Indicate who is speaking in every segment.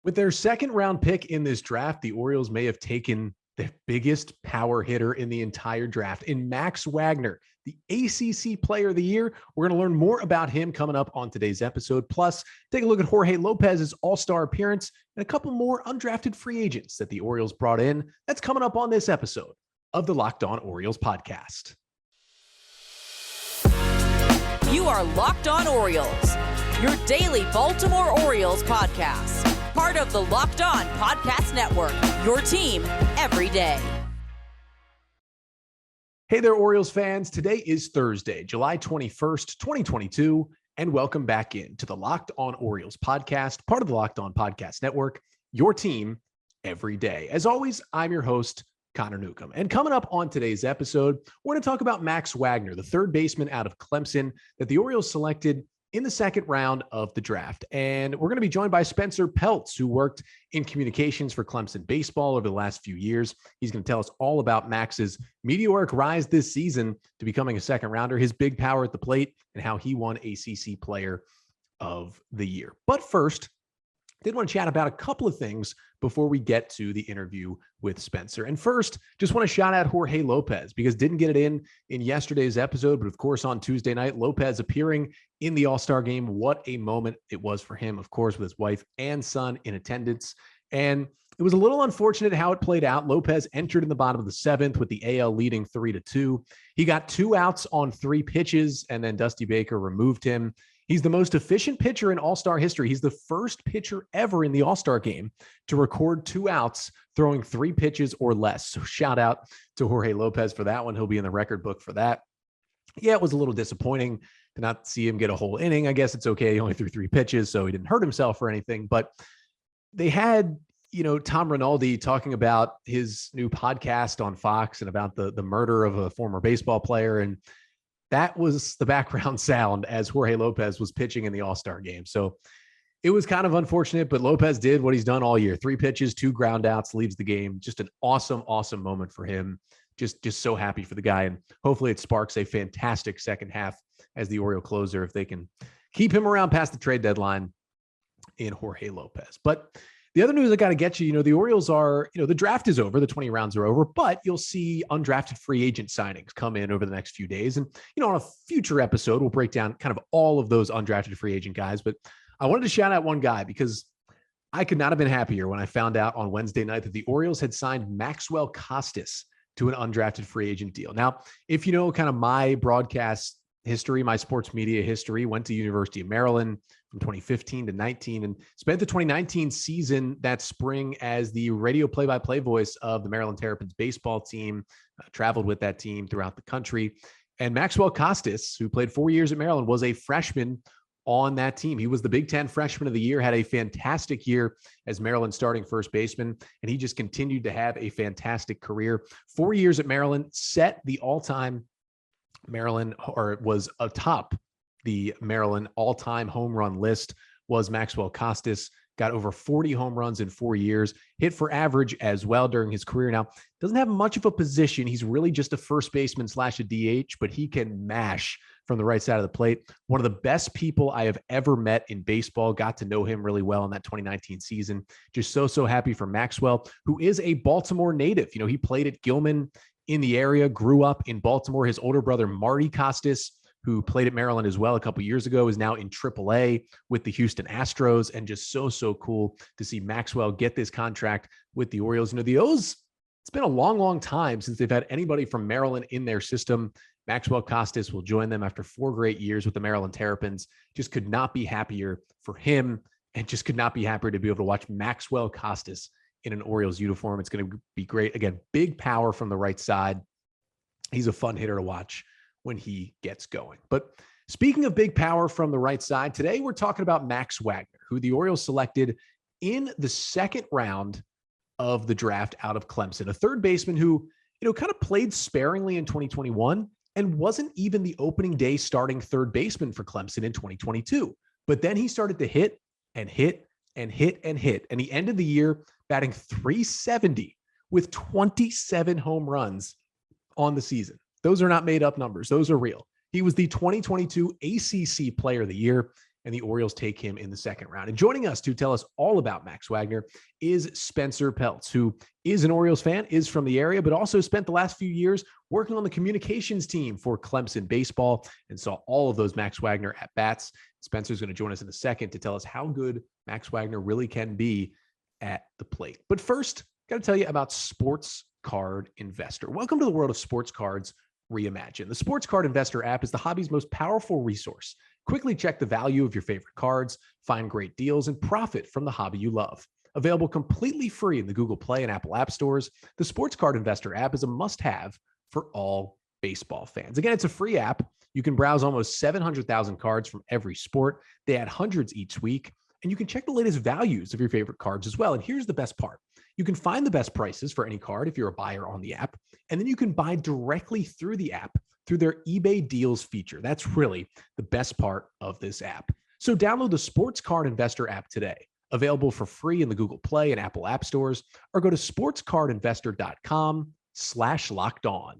Speaker 1: With their second round pick in this draft, the Orioles may have taken the biggest power hitter in the entire draft in Max Wagner, the ACC Player of the Year. We're going to learn more about him coming up on today's episode. Plus, take a look at Jorge Lopez's all-star appearance and a couple more undrafted free agents that the Orioles brought in. That's coming up on this episode of the Locked On Orioles podcast.
Speaker 2: You are Locked On Orioles, your daily Baltimore Orioles podcast. Part of the Locked On Podcast Network, your team every day.
Speaker 1: Hey there, Orioles fans. Today is Thursday, July 21st, 2022, and welcome back into the Locked On Orioles podcast, part of the Locked On Podcast Network, your team every day. As always, I'm your host, Connor Newcomb. And coming up on today's episode, we're going to talk about Max Wagner, the third baseman out of Clemson that the Orioles selected in the second round of the draft. And we're going to be joined by Spencer Peltz, who worked in communications for Clemson baseball over the last few years. He's going to tell us all about Max's meteoric rise this season to becoming a second rounder, his big power at the plate, and how he won ACC Player of the Year. But first, I did want to chat about a couple of things before we get to the interview with Spencer. And first, just want to shout out Jorge Lopez because didn't get it in yesterday's episode, but of course on Tuesday night, Lopez appearing in the All-Star game. What a moment it was for him, of course, with his wife and son in attendance. And it was a little unfortunate how it played out. Lopez entered in the bottom of the seventh with the AL leading 3-2. He got 2 outs on 3 pitches, and then Dusty Baker removed him. He's the most efficient pitcher in All-Star history. He's the first pitcher ever in the All-Star game to record 2 outs throwing 3 pitches or less. So shout out to Jorge Lopez for that one. He'll be in the record book for that. Yeah, it was a little disappointing to not see him get a whole inning. I guess it's okay. He only threw 3 pitches, so he didn't hurt himself or anything. But they had, Tom Rinaldi talking about his new podcast on Fox and about the murder of a former baseball player. And that was the background sound as Jorge Lopez was pitching in the All-Star game. So it was kind of unfortunate, but Lopez did what he's done all year. 3 pitches, 2 ground outs, leaves the game. Just an awesome, awesome moment for him. Just so happy for the guy. And hopefully it sparks a fantastic second half as the Oriole closer if they can keep him around past the trade deadline in Jorge Lopez. But the other news I got to get you, the Orioles are, the draft is over, the 20 rounds are over, but you'll see undrafted free agent signings come in over the next few days. And, on a future episode, we'll break down kind of all of those undrafted free agent guys. But I wanted to shout out one guy because I could not have been happier when I found out on Wednesday night that the Orioles had signed Maxwell Costes to an undrafted free agent deal. Now, if you know kind of my broadcast history, my sports media history, went to University of Maryland from 2015 to 19 and spent the 2019 season that spring as the radio play-by-play voice of the Maryland Terrapins baseball team, traveled with that team throughout the country. And Maxwell Costes, who played 4 years at Maryland, was a freshman on that team. He was the Big Ten Freshman of the Year, had a fantastic year as Maryland's starting first baseman, and he just continued to have a fantastic career. 4 years at Maryland, set the all-time Maryland, or was atop the Maryland all-time home run list, was Maxwell Costes. Got over 40 home runs in 4 years, hit for average as well during his career. Now, doesn't have much of a position. He's really just a first baseman / a DH, but he can mash from the right side of the plate. One of the best people I have ever met in baseball. Got to know him really well in that 2019 season. Just so happy for Maxwell, who is a Baltimore native. He played at Gilman in the area, grew up in Baltimore. His older brother, Marty Costes, who played at Maryland as well a couple years ago, is now in AAA with the Houston Astros. And just so cool to see Maxwell get this contract with the Orioles. The O's, it's been a long time since they've had anybody from Maryland in their system. Maxwell Costes will join them after 4 great years with the Maryland Terrapins. Just could not be happier for him, and just could not be happier to be able to watch Maxwell Costes in an Orioles uniform. It's going to be great. Again, big power from the right side. He's a fun hitter to watch when he gets going. But speaking of big power from the right side, today we're talking about Max Wagner, who the Orioles selected in the second round of the draft out of Clemson, a third baseman who, kind of played sparingly in 2021 and wasn't even the opening day starting third baseman for Clemson in 2022. But then he started to hit and hit and hit and hit. And he ended the year batting .370 with 27 home runs on the season. Those are not made up numbers. Those are real. He was the 2022 ACC Player of the Year. and the Orioles take him in the second round. And joining us to tell us all about Max Wagner is Spencer Peltz, who is an Orioles fan, is from the area, but also spent the last few years working on the communications team for Clemson baseball and saw all of those Max Wagner at-bats. Spencer's going to join us in a second to tell us how good Max Wagner really can be at the plate. But first, got to tell you about Sports Card Investor. Welcome to the world of sports cards reimagined. The Sports Card Investor app is the hobby's most powerful resource. Quickly check the value of your favorite cards, find great deals, and profit from the hobby you love. Available completely free in the Google Play and Apple App Stores, the Sports Card Investor app is a must-have for all baseball fans. Again, it's a free app. You can browse almost 700,000 cards from every sport. They add hundreds each week, and you can check the latest values of your favorite cards as well. And here's the best part. You can find the best prices for any card if you're a buyer on the app, and then you can buy directly through the app through their eBay Deals feature. That's really the best part of this app. So download the Sports Card Investor app today, available for free in the Google Play and Apple App Stores, or go to sportscardinvestor.com/lockedon.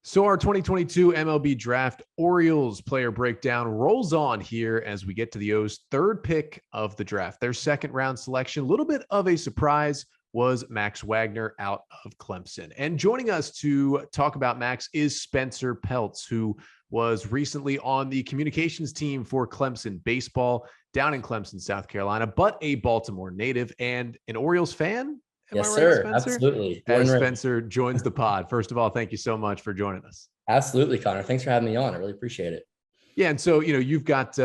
Speaker 1: So our 2022 MLB Draft Orioles player breakdown rolls on here as we get to the O's third pick of the draft. Their second round selection, a little bit of a surprise, was Max Wagner out of Clemson. And joining us to talk about Max is Spencer Peltz, who was recently on the communications team for Clemson baseball down in Clemson, South Carolina, but a Baltimore native and an Orioles fan.
Speaker 3: Yes, sir. Absolutely.
Speaker 1: As Spencer joins the pod. First of all, thank you so much for joining us.
Speaker 3: Absolutely, Connor. Thanks for having me on. I really appreciate it.
Speaker 1: Yeah. And so, you've got,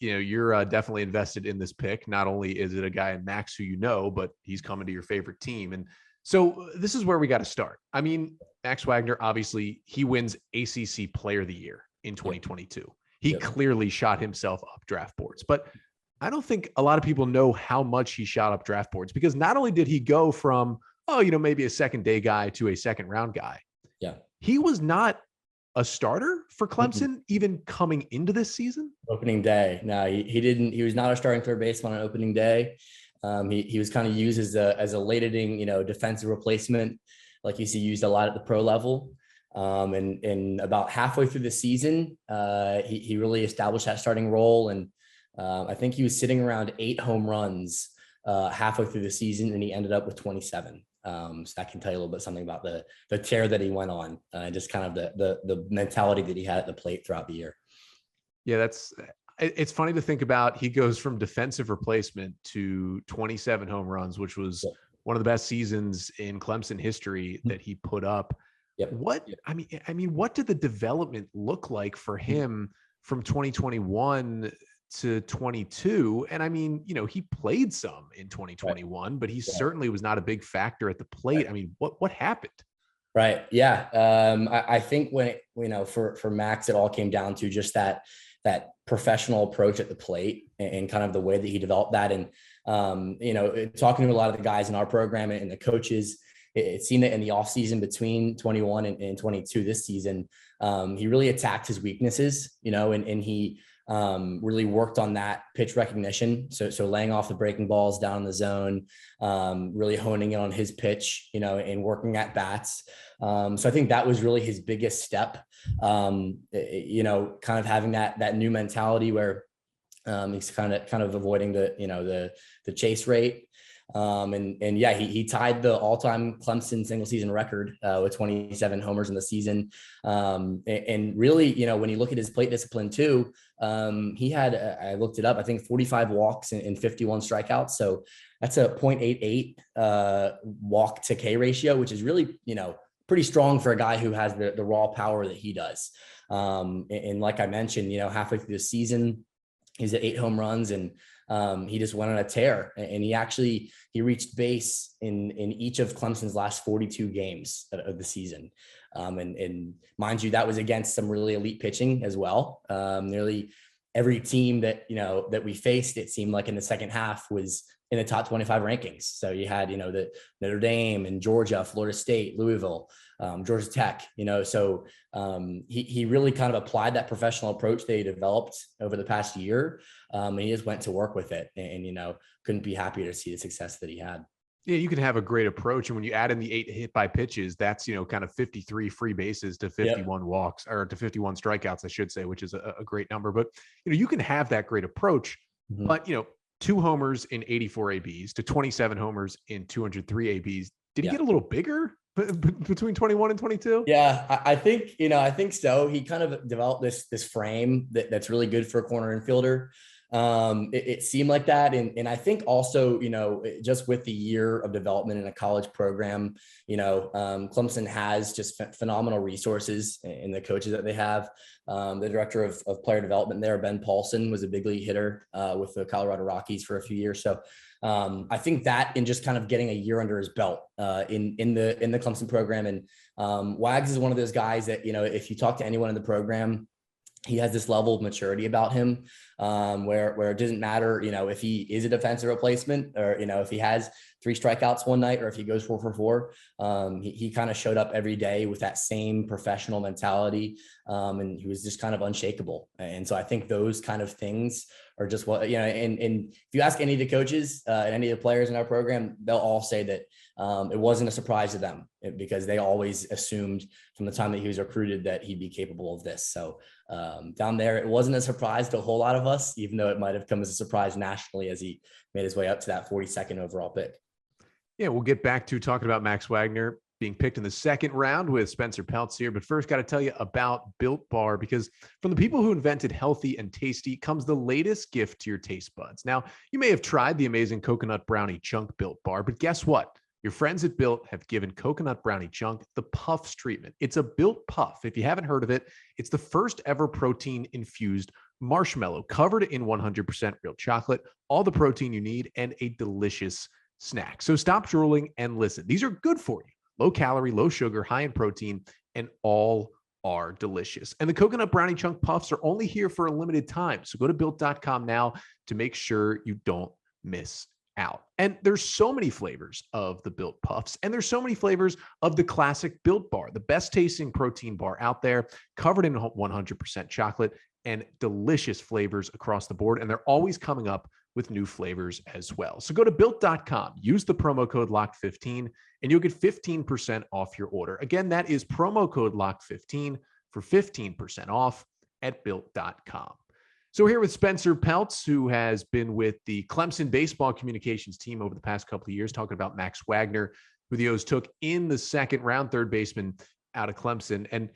Speaker 1: you're definitely invested in this pick. Not only is it a guy in Max who but he's coming to your favorite team. And so this is where we got to start. I mean, Max Wagner, obviously, he wins ACC Player of the Year in 2022. He clearly shot himself up draft boards. But I don't think a lot of people know how much he shot up draft boards, because not only did he go from, maybe a second day guy to a second round guy. Yeah. He was not a starter for Clemson even coming into this season.
Speaker 3: Opening day. No, he didn't. He was not a starting third baseman on opening day. He was kind of used as a late inning, defensive replacement, like you see used a lot at the pro level. And about halfway through the season, he really established that starting role. And I think he was sitting around 8 home runs halfway through the season, and he ended up with 27. So that can tell you a little bit something about the tear that he went on, just kind of the mentality that he had at the plate throughout the year.
Speaker 1: Yeah, it's funny to think about. He goes from defensive replacement to 27 home runs, which was one of the best seasons in Clemson history that he put up. What did the development look like for him from 2021 to 22? And I mean, he played some in 2021, but he certainly was not a big factor at the plate. I mean, what happened?
Speaker 3: Right. Yeah. I think when for Max, it all came down to just that professional approach at the plate and kind of the way that he developed that. And, talking to a lot of the guys in our program and the coaches, it seemed that in the off season between 21 and 22 this season, he really attacked his weaknesses, and he really worked on that pitch recognition. So laying off the breaking balls down in the zone, really honing in on his pitch, and working at bats. So I think that was really his biggest step, kind of having that new mentality where he's kind of avoiding the chase rate. He tied the all-time Clemson single season record with 27 homers in the season. And really, when you look at his plate discipline too, he had, I looked it up, I think 45 walks and 51 strikeouts. So that's a 0.88 walk to K ratio, which is really, pretty strong for a guy who has the raw power that he does. And like I mentioned, halfway through the season, he's at 8 home runs, and he just went on a tear, and he reached base in each of Clemson's last 42 games of the season. And mind you, that was against some really elite pitching as well. Nearly every team that we faced, it seemed like in the second half was in the top 25 rankings. So you had, the Notre Dame and Georgia, Florida State, Louisville, Georgia Tech, so he really kind of applied that professional approach that he developed over the past year. And he just went to work with it and couldn't be happier to see the success that he had.
Speaker 1: Yeah, you can have a great approach. And when you add in the 8 hit by pitches, that's, kind of 53 free bases to 51 walks, or to 51 strikeouts, I should say, which is a great number. But, you can have that great approach, but, 2 homers in 84 ABs to 27 homers in 203 ABs. Did he get a little bigger between 21 and 22?
Speaker 3: Yeah, I think so. He kind of developed this frame that's really good for a corner infielder. It seemed like that. And I think also, just with the year of development in a college program, Clemson has just phenomenal resources in the coaches that they have. The director of player development there, Ben Paulson, was a big league hitter with the Colorado Rockies for a few years. So I think that in just kind of getting a year under his belt in the Clemson program. And Wags is one of those guys that, if you talk to anyone in the program, he has this level of maturity about him where it doesn't matter, if he is a defensive replacement or, if he has 3 strikeouts one night or if he goes 4 for 4. He kind of showed up every day with that same professional mentality. And he was just kind of unshakable. And so I think those kind of things are just what, and if you ask any of the coaches and any of the players in our program, they'll all say that it wasn't a surprise to them because they always assumed from the time that he was recruited that he'd be capable of this. So down there, it wasn't a surprise to a whole lot of us, even though it might have come as a surprise nationally as he made his way up to that 42nd overall pick.
Speaker 1: Yeah, we'll get back to talking about Max Wagner being picked in the 2nd round with Spencer Peltz here. But first, got to tell you about Built Bar, because from the people who invented healthy and tasty comes the latest gift to your taste buds. Now, you may have tried the amazing coconut brownie chunk Built Bar, but guess what? Your friends at Built have given coconut brownie chunk the Puffs treatment. It's a Built Puff. If you haven't heard of it, it's the first ever protein infused marshmallow covered in 100% real chocolate, all the protein you need, and a delicious snack. So stop drooling and listen. These are good for you. Low calorie, low sugar, high in protein, and all are delicious. And the coconut brownie chunk puffs are only here for a limited time. So go to built.com now to make sure you don't miss out. And there's so many flavors of the Built Puffs, and there's so many flavors of the classic Built Bar, the best tasting protein bar out there, covered in 100% chocolate and delicious flavors across the board. And they're always coming up with new flavors as well. So go to built.com, use the promo code LOCK15, and you'll get 15% off your order. Again, that is promo code LOCK15 for 15% off at built.com. So we're here with Spencer Peltz, who has been with the Clemson baseball communications team over the past couple of years, talking about Max Wagner, who the O's took in the 2nd round, 3rd baseman out of Clemson. And,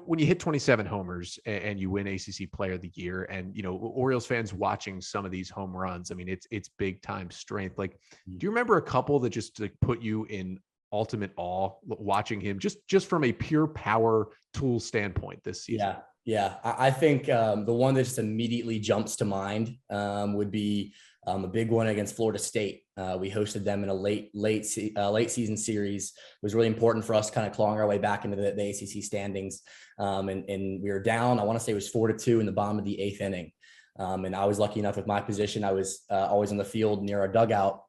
Speaker 1: when you hit 27 homers and you win ACC Player of the Year, and, Orioles fans watching some of these home runs, I mean, it's big time strength. Like, do you remember a couple that just put you in ultimate awe watching him just from a pure power tool standpoint this season?
Speaker 3: Yeah. I think the one that just immediately jumps to mind would be a big one against Florida State. We hosted them in a late season series. It was really important for us kind of clawing our way back into the ACC standings. And we were down, I want to say it was 4-2 in the bottom of the 8th inning. And I was lucky enough with my position. I was always on the field near our dugout.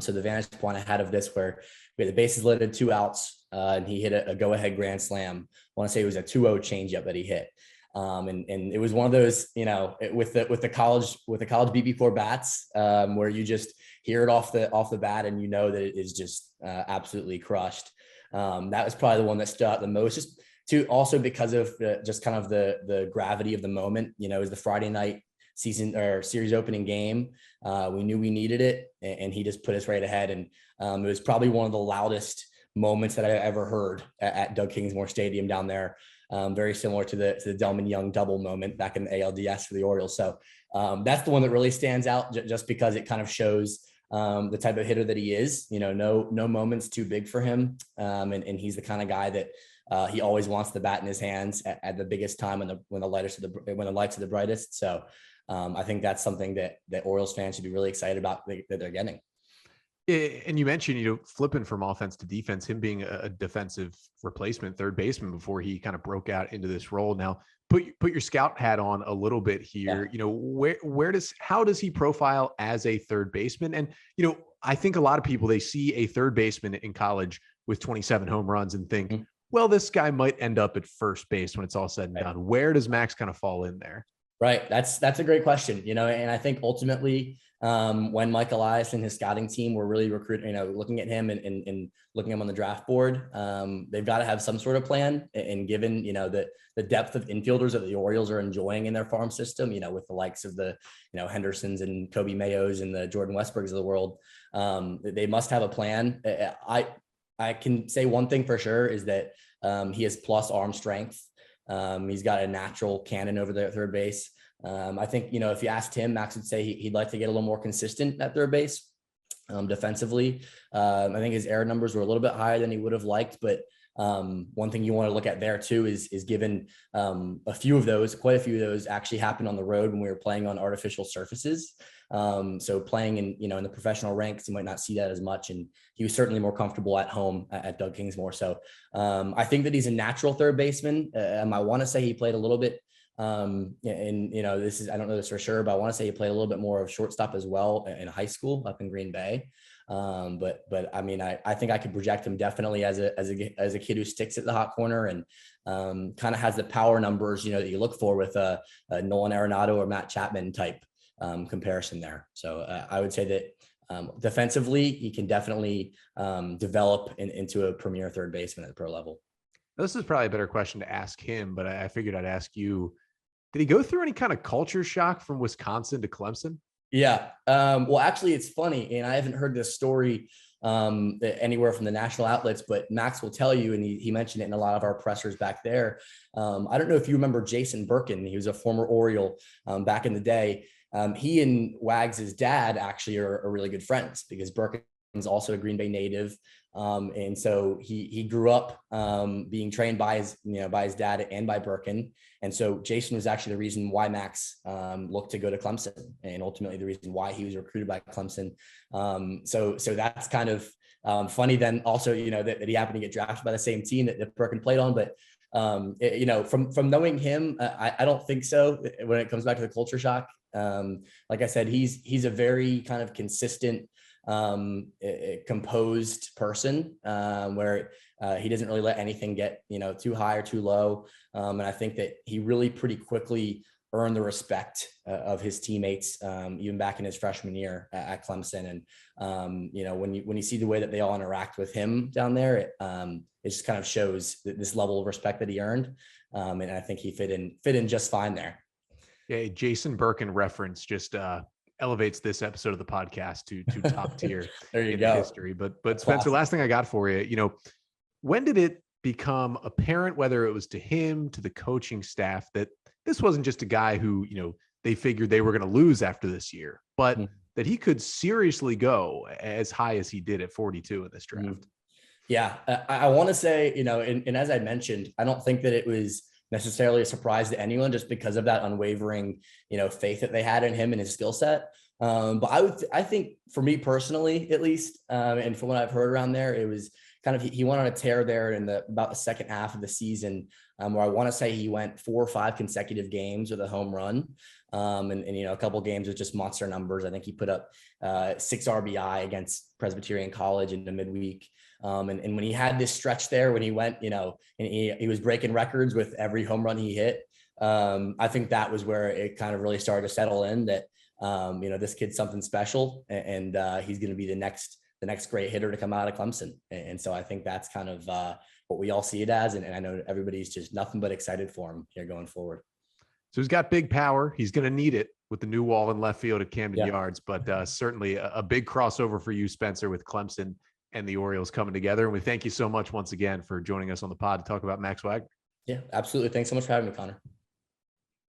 Speaker 3: So the vantage point I had of this, where we had the bases loaded, 2 outs, and he hit a go-ahead grand slam. I want to say it was a 2-0 changeup that he hit. And it was one of those, with the college BB4 bats, where you just hear it off the bat and that it is just absolutely crushed. That was probably the one that stood out the most, just also because of the gravity of the moment. It was the Friday night season or series opening game. We knew we needed it, and he just put us right ahead. And it was probably one of the loudest moments that I ever heard at Doug Kingsmore Stadium down there. Very similar to the Delman Young double moment back in the ALDS for the Orioles. So that's the one that really stands out just because it kind of shows the type of hitter that he is. No moments too big for him. And he's the kind of guy that he always wants the bat in his hands at the biggest time when the lights are the brightest. So I think that's something that Orioles fans should be really excited about that they're getting.
Speaker 1: And you mentioned, flipping from offense to defense, him being a defensive replacement, 3rd baseman before he kind of broke out into this role. Now, put your scout hat on a little bit here. Yeah. How does he profile as a 3rd baseman? And, I think a lot of people, they see a 3rd baseman in college with 27 home runs and think, well, this guy might end up at first base when it's all said and done. Where does Max kind of fall in there?
Speaker 3: Right. That's a great question, and I think ultimately when Mike Elias and his scouting team were really recruiting, looking at him and looking at him on the draft board. They've got to have some sort of plan. And given, the depth of infielders that the Orioles are enjoying in their farm system, with the likes of the, Hendersons and Kobe Mayos and the Jordan Westbergs of the world, they must have a plan. I can say one thing for sure is that he has plus arm strength. He's got a natural cannon over there at third base. I think, if you asked him, Max would say he'd like to get a little more consistent at third base defensively. I think his error numbers were a little bit higher than he would have liked, but one thing you want to look at there too is given quite a few of those actually happened on the road when we were playing on artificial surfaces. So playing in the professional ranks, you might not see that as much. And he was certainly more comfortable at home at Doug Kingsmore. So I think that he's a natural third baseman. I want to say he played a little bit I don't know this for sure, but I want to say he played a little bit more of shortstop as well in high school up in Green Bay. But I mean, I think I could project him definitely as a kid who sticks at the hot corner and kind of has the power numbers, that you look for with a Nolan Arenado or Matt Chapman type comparison there. So I would say that defensively, he can definitely develop into a premier third baseman at the pro level.
Speaker 1: This is probably a better question to ask him, but I figured I'd ask you, did he go through any kind of culture shock from Wisconsin to Clemson?
Speaker 3: Yeah. Well, actually, it's funny, and I haven't heard this story anywhere from the national outlets, but Max will tell you, and he mentioned it in a lot of our pressers back there. I don't know if you remember Jason Birkin. He was a former Oriole back in the day. He and Wags' dad actually are really good friends because Birkin's also a Green Bay native. And so he grew up being trained by his dad and by Birkin. And so Jason was actually the reason why Max looked to go to Clemson, and ultimately the reason why he was recruited by Clemson. So that's kind of funny then also, that he happened to get drafted by the same team that Birkin played on. But from knowing him, I don't think so when it comes back to the culture shock. Like I said, he's a very kind of consistent, composed person where he doesn't really let anything get too high or too low, and I think that he really pretty quickly earned the respect of his teammates even back in his freshman year at Clemson. And when you see the way that they all interact with him down there, it just kind of shows this level of respect that he earned, and I think he fit in just fine there.
Speaker 1: Yeah, Jason Birkin reference just elevates this episode of the podcast to top tier
Speaker 3: there you
Speaker 1: in
Speaker 3: go.
Speaker 1: History. But Spencer, last thing I got for you, when did it become apparent, whether it was to him, to the coaching staff, that this wasn't just a guy who, they figured they were going to lose after this year, but that he could seriously go as high as he did at 42 in this draft?
Speaker 3: Yeah, I want to say, and as I mentioned, I don't think that it was necessarily a surprise to anyone just because of that unwavering, faith that they had in him and his skill set. But I think for me personally, at least, and from what I've heard around there, it was kind of, he went on a tear there in about the second half of the season, where I want to say he went 4 or 5 consecutive games with a home run. And a couple of games with just monster numbers. I think he put up 6 RBI against Presbyterian College in the midweek. And when he had this stretch there, when he went, and he was breaking records with every home run he hit, I think that was where it kind of really started to settle in that, this kid's something special, and he's going to be the next great hitter to come out of Clemson. And so I think that's kind of what we all see it as. And I know everybody's just nothing but excited for him here going forward.
Speaker 1: So he's got big power. He's going to need it with the new wall in left field at Camden Yards, but certainly a big crossover for you, Spencer, with Clemson and the Orioles coming together. And we thank you so much once again for joining us on the pod to talk about Max Wagner.
Speaker 3: Yeah, absolutely. Thanks so much for having me, Connor.